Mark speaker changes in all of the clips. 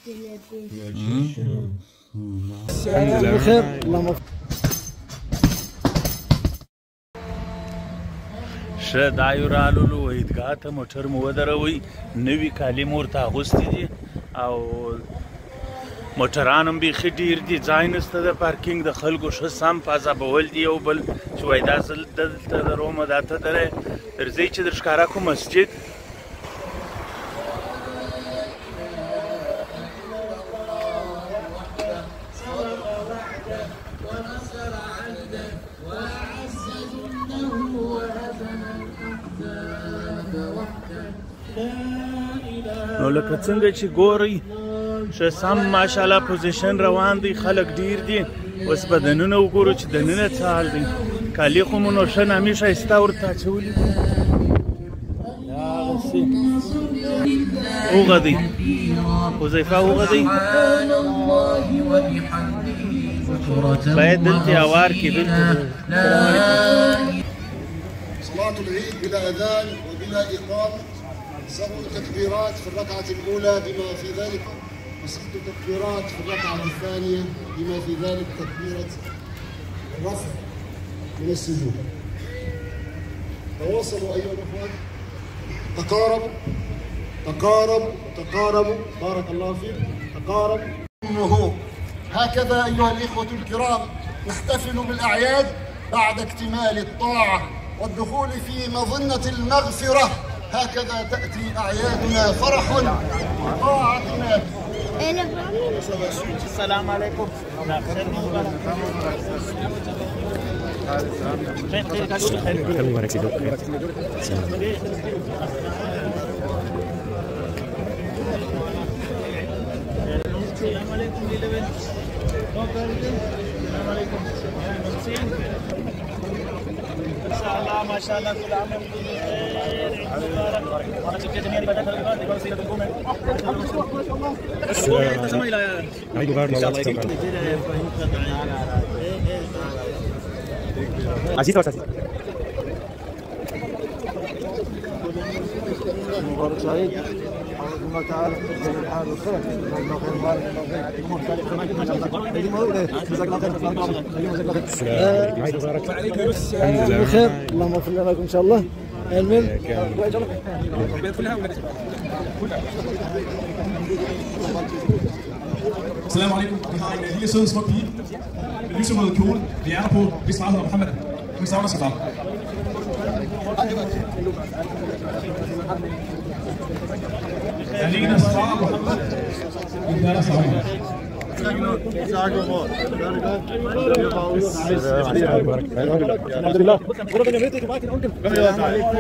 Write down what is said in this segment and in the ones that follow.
Speaker 1: بخير الله
Speaker 2: ښه دا یو رالولو عیدګاه ته موټر مو ودروئ نوي کالي مو ورته اغوستي دي او موټران هم بیخي ډېر دي ځای نشته د پارکینګ د خلکو ښه سم په عذابول دي یو بل چې وایي دا زه دلته درومه دا ته درځئ چې در ښکاره کړو مسجد نو لکه څنګه چې ګورئ ښه سم ماشاءالله پوزیشن روان دی خلک ډیر دي اوس به دننه وګورو چې دننه څه حال دی کالي خو مو نو ښه نامې ښایسته ورته اچولي دي دغسې وغږئ حذیفه وغږئ باید دلته هوار کړي دلته
Speaker 3: صلاة العيد بلا أذان وبلا إقامة 7 تكبيرات في الركعة الأولى بما في ذلك و6 تكبيرات في الركعة الثانية بما في ذلك تكبيرة الرفع من السجود. تواصلوا أيها الأخوة، تقاربوا تقاربوا تقاربوا بارك الله فيكم تقاربوا. هكذا أيها الإخوة الكرام نحتفل بالأعياد بعد اكتمال الطاعة والدخول في مظنة المغفرة. هكذا تأتي أعيادنا فرح وطاعتنا.
Speaker 2: السلام عليكم. ما شاء الله كل عام وانتم بخير مبارك وانا شكرا جميعا لبدات الغد بوسيله الحكومه عيد مبارك ان شاء الله عزيز وسعيد مبارك سعيد الله تعالى يجعل الحال خير الله خير بارك الله
Speaker 1: بخير اللهم اغفر لنا ان شاء الله امين.
Speaker 4: السلام عليكم. Vi har en lille sød smuk pige med lyserød kjole. Vi er der på, hvis far hedder Mohammed. Vi savner sig far. Alina Sara Mohammed. Vi er der sammen.
Speaker 1: الحمد لله غرفة جمعيتك معاك الأنكل السلام عليكم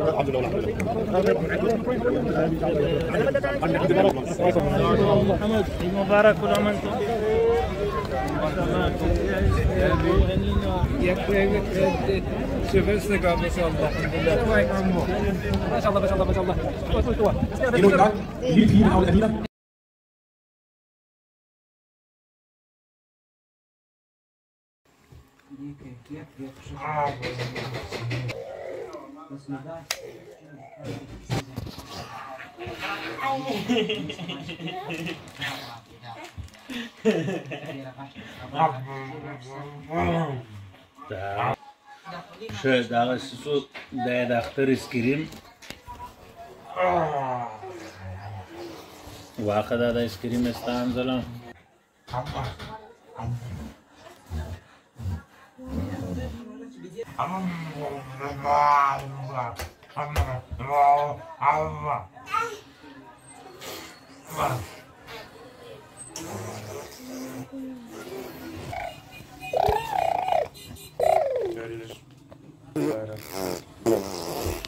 Speaker 1: الحمد لله
Speaker 2: محمد مبارك كل عام وانتم
Speaker 5: شوف ما شاء الله الحمد لله ما شاء الله ما شاء الله ما شاء الله
Speaker 4: Endnu en gang. En lille pige navnet Alina.
Speaker 2: ښه دغسې څو دا یې د اختر اسکریم واخه دا د اسکریم ستا انځله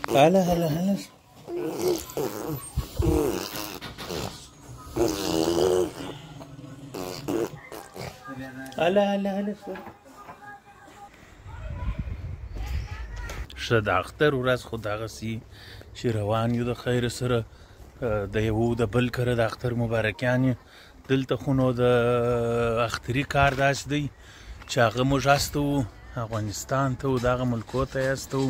Speaker 2: هلا هلا هلا هلا هلا هلا ښه د اختر ورځ خو دغسې چې روان یو د خیر سره د یو د بل کره د اختر مبارکیانې دلته خو نو د اختري کار داسې دی چې هغه موږ هسته وو افغانستان ته و دغه ملکو ته یې هسته وو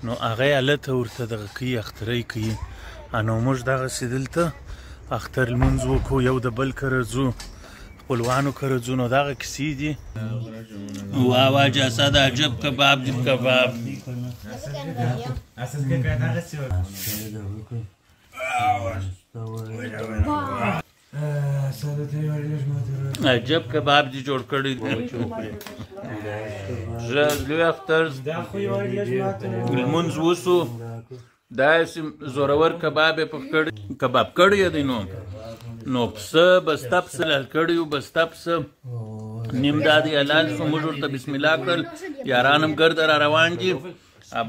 Speaker 2: نو هغه یې هلته ورته دغه کوي اخترۍ کوي نو موږ دغسې دلته اختر لمونځ وکړو، یو د بل کره ځو، خپلوانو کره ځو. نو دغه کیسې دي. واه واه جاسد عجب کباب دي کباب. عجب کباب دي جوړ کړی دي. لوی اختر لمونځ وسو، داسې زورور کباب یې کباب کړی دی. نو پسه بسته پسه لال کړي وو، بسته پسه نیم دادی حلال شو. موږ ورته بسم الله کړل، یاران هم ګرده را روان دي.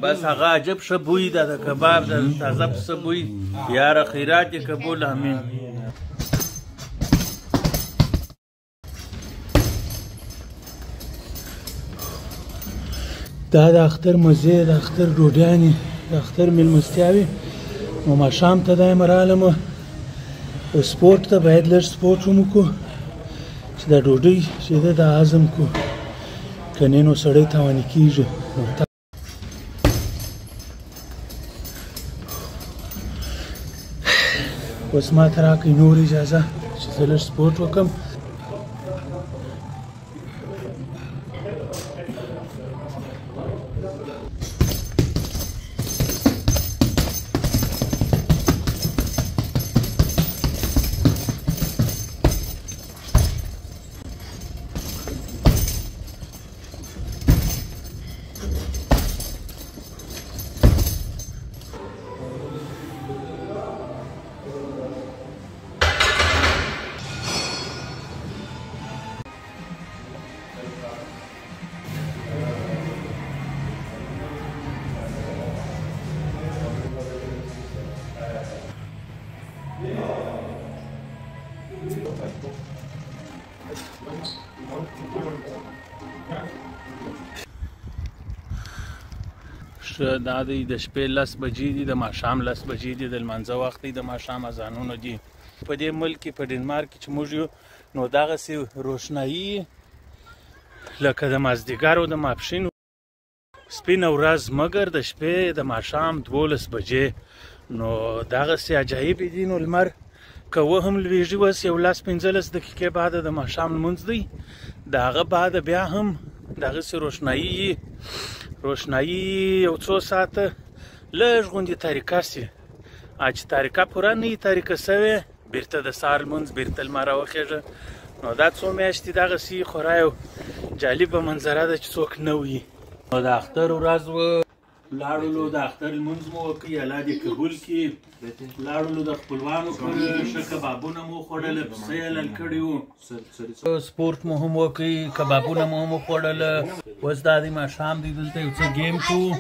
Speaker 2: بس هغه عجب ښه بوی ده د کباب، د تازه پسه بوی. یاره خیرات یې قبول امین. دا د اختر مزې، د اختر ډوډیانې، د اختر میلمستیاوې. نو ماښام ته دا یم رالمه سپورټ ته، باید لږ سپورټ هم وکړو چې دا ډوډۍ چې ده دا هضم کړو، کنې نو سړی تاواني کېږي. اوس ما ته راکړئ نور اجازه چې زه لږ سپورټ وکړم. دا دی د شپې 10 بجې دي، د ماښام 10 بجې دي، د لمانځه وخت دی، د ماښام اذانونه دي. په دې ملک کې په ډنمارک کې چې موږ یو، نو دغسې روښنایي لکه د مازدیګر او د ماپښین سپینه ورځ، مګر د شپې د ماښام 12 بجې. نو دغسې عجایب دي. نو لمر که و هم لویږي، اوس یو 15 دقیقې بعد د ماښام لمونځ دی، د هغه بعد بیا هم دغسې روښنایي یو څو ساعته لږ غوندې تاریکه سي. چې تاریکه پوره نه وي تاریکه سوې، بیرته د سهار لمونځ، بیرته لمر راوخېږي. نو دا څو میاشتې دغسې خورا یو جالبه منظره ده چې څوک نه وي. نو د اختر ورځ وه، لاړلو د اختر لمونځ مو وکړي، الله دې قبول کړي. لاړلو د خپلوانو کره، ښه کبابونه مو وخوړله، پسه یې حلال کړي وو، سپورټ مو هم وکړي، کبابونه مو هم وخوړله. اوس دا دی ماښام دی، دلته یو څه ګیم کوو.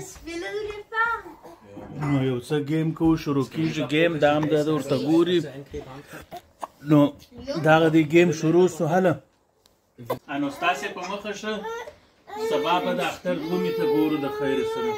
Speaker 2: نو یو څه ګیم کوو، شروع کېږي ګیم. دا هم دا ورته ګوري. نو دغه دی ګیم شروع سو. هله نو ستاسې په مخه شه، سبا به د اختر غومې ته ګورو د خیر سره.